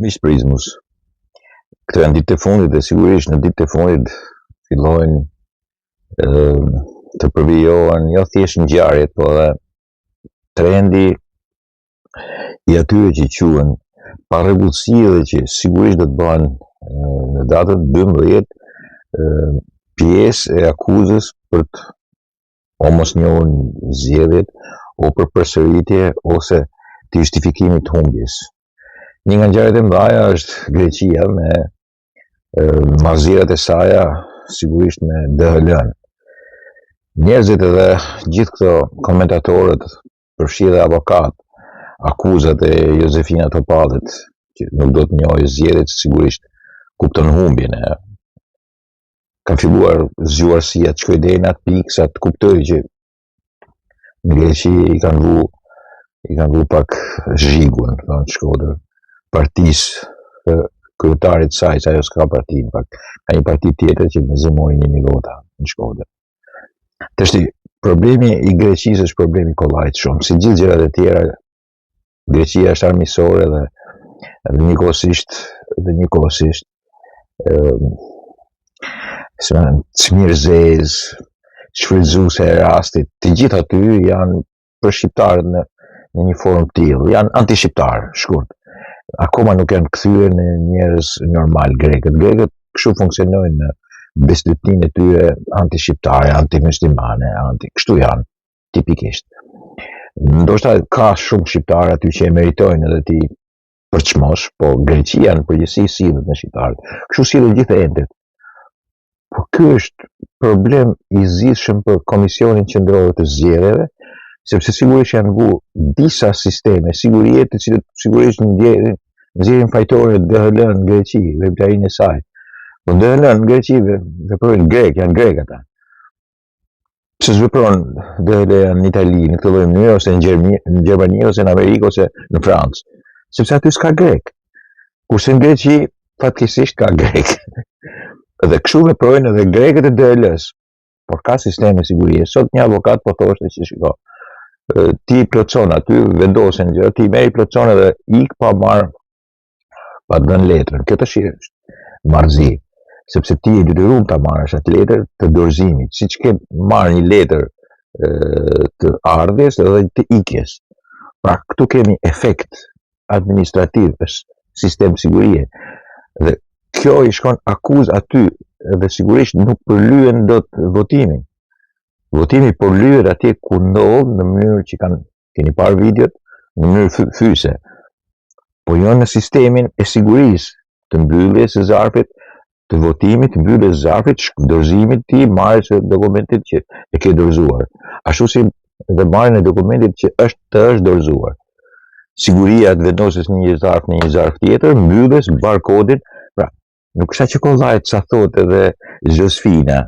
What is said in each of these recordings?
Miq Prizmus, këto janë ditët e fundit dhe sigurisht në ditët e fundit fillojnë të përvijohen jo thjesht ngjarjet, po edhe trendi i atyre që quhen parregullsi dhe që sigurisht do të bëhen në datën 12 pjesë e akuzës për të mos njohur zgjedhjet o për përsëritje ose të justifikimit të humbjes. Një nga ngjarjet e mëdha është Greqia me marrëzierat e saj sigurisht me DHL-n. Njerëzit edhe gjithë këto komentatorët, përfshi dhe avokat, akuzat e Josefina Topallit, që nuk do të njohë zgjedhjet, sigurisht kupton humbjen. Ka filluar zgjuarësia të shkojë deri në atë pikë sa të kuptojë që në Greqi i kanë vu pak zhigun, të Shkodër, partisë kryetarit saj, se ajo s'ka parti, ka një parti tjetër që zëmoi një vota në Shkodër. Tashti, problemi i Greqisë është problemi kollajt shumë, si gjithë gjërat e tjera. Greqia është armiqësore dhe njëkohësisht çmirëzes, shfrytëzuese e rastit, të gjithë aty janë për shqiptarët në një formë të tillë, janë anti-shqiptar, shkurt. Akoma nuk janë kthyer në njerëz normal grekët. Grekët kështu funksionojnë në besdytnin e tyre anti-shqiptare, anti-muslimane, kështu janë, tipikisht. Ndoshta ka shumë shqiptarë aty që e meritojnë edhe ti përçmosh, po Greqia në përgjithësi sillet me shqiptarët. Kështu sillen gjithë endet. Po ky është problem i zgjidhshëm për Komisionin Qendror të Zgjedhjeve, sepse sigurisht janë vu disa sisteme sigurie të cilët sigurisht nxjerrin fajtorë DHL në Greqi, veprimtarinë e saj. Po DHL në Greqi veprojnë grek, janë grek ata. Pse s'vepron DHL në Itali në këtë lloj mënyre, ose në Gjermani, ose në Amerikë, ose në Francë? Sepse aty s'ka grek. Kurse në Greqi fatkeqësisht ka grek. Dhe kështu veprojnë edhe grekët e DHL-s. Por ka sisteme sigurie. Sot një avokat po thoshte që shiko, ti plotson aty, vendosen gjë, ti merr plotson edhe ik pa dhënë letrën. Kjo tash është marrëzi, sepse ti e detyruar ta marrësh atë letër të dorëzimit, siç ke marrë një letër të ardhjes edhe të ikjes. Pra këtu kemi efekt administrativ, është sistem sigurie. Dhe kjo i shkon akuzë aty dhe sigurisht nuk përlyen dot votimin. Votimi përlyhet atje ku ndodh në mënyrë që keni parë videot, në mënyrë fyse. Po jo në sistemin e sigurisë të mbylljes së zarfit, të votimit, të mbylljes së zarfit, dorëzimit ti, marrjes së dokumentit që e ke dorëzuar. Ashtu si dhe marrjen e dokumentit që është dorëzuar. Siguria të vendosjes në një zarf tjetër, mbylljes, barkodin. Pra, nuk është që kollajt sa thotë edhe Josefina,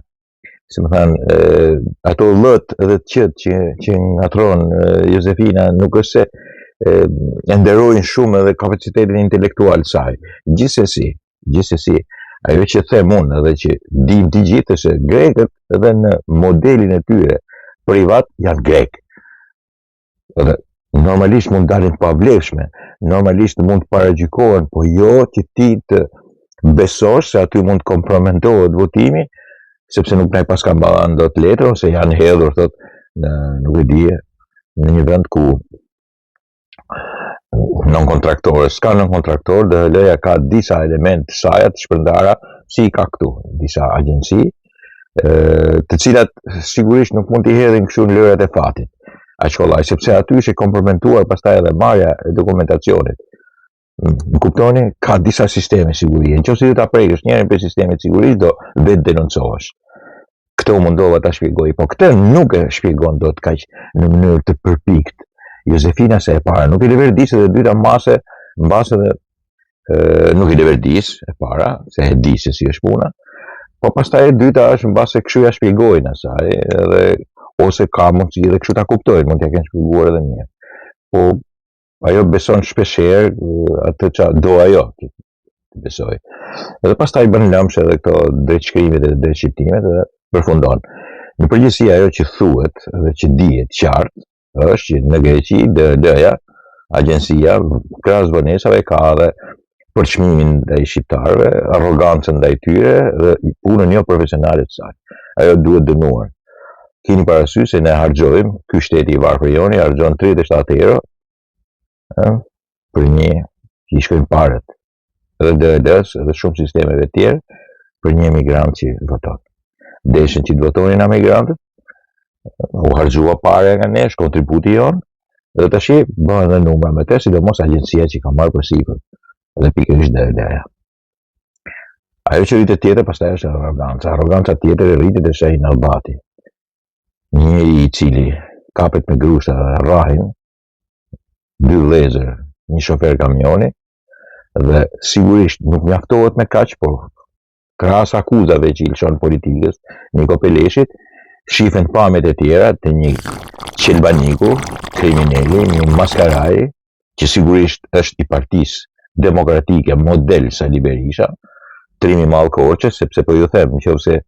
si më thanë, ato lët edhe qëtë që ngatron Josefina, nuk është se e nderojnë shumë edhe kapacitetin intelektual saj. Gjithsesi, ajo që them unë edhe që dim të gjithë se grekët edhe në modelin e tyre privat janë grek. Edhe normalisht mund dalin pavlefshme, normalisht mund të paragjykohen, po jo që ti të besosh se aty mund të kompromentohet votimi, sepse nuk ne pas ka mbanë do të letër, ose janë hedhur, thot, nuk e dije, në një vend ku non-kontraktorë, s'ka non-kontraktorë, DHL-ja ka disa element të saj të shpërndara, si ka këtu, disa agjenci, të cilat sigurisht nuk mund t'i hedhin kështu në lërat e fatit, sepse aty është e kompromentuar pastaj edhe marrja e dokumentacionit. Më kuptoni, ka disa sisteme sigurie. Nëse do ta prekësh njërin prej sistemeve të sigurisë, do vetë denoncohesh. Këto mundova ta shpjegoj, po këtë nuk e shpjegon dot kaq në mënyrë të përpikt. Josefina se e para nuk i leverdis, dhe e dyta mbase dhe nuk i leverdis e para, se e di se si është puna. Po pastaj e dyta është mbase kështu ja shpjegojnë asaj, edhe ose ka mundësi edhe kështu ta kuptojnë, mund t'ja kenë shpjeguar edhe një. Po ajo beson shpeshherë atë që do ajo të besoj. Edhe pastaj bën lëmsh edhe këto drejtshkrimet e drejtshqiptimet dhe përfundon. Në përgjithësi ajo që thuhet dhe që dihet qartë është që në Greqi DHL-ja, agjencia krahas vonesave ka edhe për çmimin ndaj shqiptarëve, arrogancën ndaj tyre dhe punën jo profesionale të saj. Ajo duhet dënuar. Keni parasysh se ne harxojmë, ky shteti i varfër joni harxhon 37 euro për një që i shkojnë paret edhe DRD-s edhe shumë sistemeve tjerë për një emigrant që voton. Deshin që të votonin emigrantët, u harxua pare nga nesh, kontributi jonë, dhe tash bëhen dhe numra me të, sidomos agjencia që ka marrë përsipër dhe pikërisht DRD-ja. Ajo që rritet tjetër pastaj është arroganca. Arroganca tjetër rritet e Shahin Albati. Njëri i cili kapet me grushta dhe rrahin, 2 vëllezër, një shofer kamioni, dhe sigurisht nuk mjaftohet me kaq, por krahas akuzave që i lëshon politikës, Niko Peleshit, shifen pamjet e tjera të një qelbaniku, kriminali, një maskaraj, që sigurisht është i Partisë Demokratike model Sali Berisha, trimi mall Koçës, sepse po ju them, nëse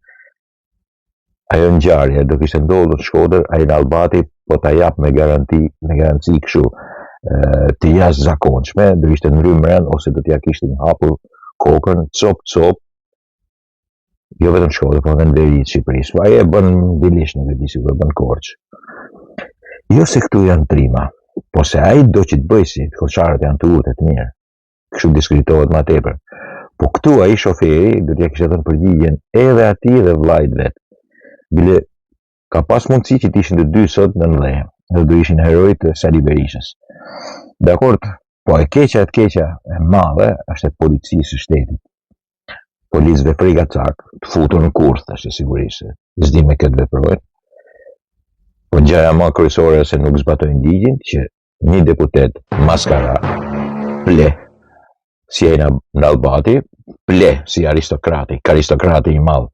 ajo ngjarje do kishte ndodhur në Shkodër, ai Albati po ta jap me garanci kështu të jashtëzakonshme, do ishte ndrymren ose do t'ja kishte hapur kokën cop, jo vetëm Shkodër, por edhe në veri të Shqipërisë. Ai e bën dilisht, nuk e di si e bën Korç. Jo se këtu janë trima, po se ai do që të bëj si koçarët janë të urtë të mirë. Kështu diskutohet më tepër. Po këtu ai shoferi do t'ja kishte dhënë përgjigjen edhe atij dhe vllait vet. Bile ka pas mundësi që të ishin të dy sot në ndëje, dhe do ishin herojt të Sali Berishës. Dakord, po e keqja e madhe është e policisë së shtetit. Policëve frikacak, të futur në kurth, është sigurisht, s'di me këtë veprojnë. Po gjëja më kryesore se nuk zbatojnë ligjin, që një deputet maskara, ple, si ai Albati, ple si aristokrati i madh.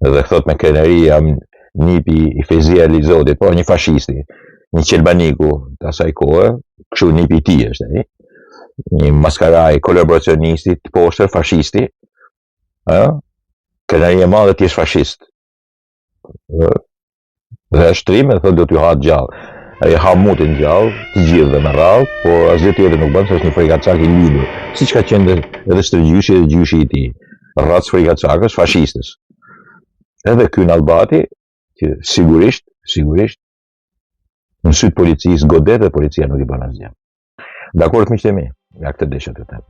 Dhe thot me krenari jam nipi i Fezia Lizodit, po një fashisti, një qelbaniku të asaj kohë, kështu nipi i tij është ai. Një maskaraj kolaboracionisti të poshtër, fashisti, krenari e madhe ti është fashist. Dhe është trim e thot do t'ju ha gjallë. Ai ha mutin gjallë, të gjithëve me radhë, por asgjë tjetër nuk bën se është një frikacak i lidhur, siç ka qenë edhe Stërgjyshi dhe gjyshi i tij. Rrac frikacakës, fashistës. Edhe ky Albati, që sigurisht, në sytë policisë godet dhe policia nuk i bën asgjë. Dakord miqtë e mi, nga këtë desha të them.